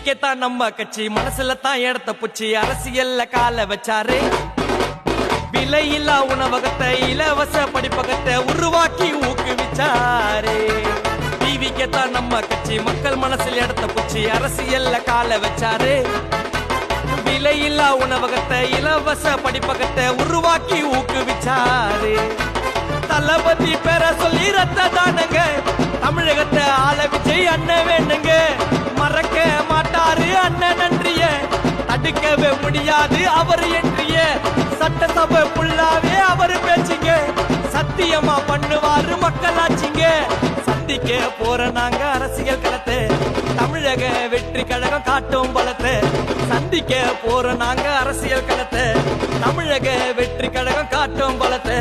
டிவிக்கேத்தான் நம்ம கட்சி மனசுல தான் இடத்த புச்சி அரசியல்ல கால வச்சாரு. விலையில்லா உணவகத்தை இலவச படிப்பகத்தை உருவாக்கி ஊக்குவிச்சாரு. டிவிக்கேத்தான் நம்ம கட்சி மக்கள் மனசில் இடத்த புச்சி அரசியல்ல கால வச்சாரு. விலையில்லா உணவகத்தை இலவச படிப்பகத்தை உருவாக்கி ஊக்குவிச்சாரு. தளபதி பேர சொல்லி ரத்த தானங்க தமிழகத்தை ஆள விஜய் அண்ணன் வேணுங்க. மறக்க மாட்டாரு அண்ணன் நன்றிய, தடுக்கவே முடியாது அவர் என்றிய. சட்டசபை புள்ளாவே அவர் பேச்சுங்க, சத்தியமா பண்ணுவாரு மக்களாட்சிங்க. சந்திக்க போற நாங்க அரசியல் களத்தை, தமிழக வெற்றி கழகம் காட்டும் பலத்தை. சந்திக்க போற நாங்க அரசியல் களத்தை, தமிழக வெற்றி கழகம் காட்டும் பலத்தை.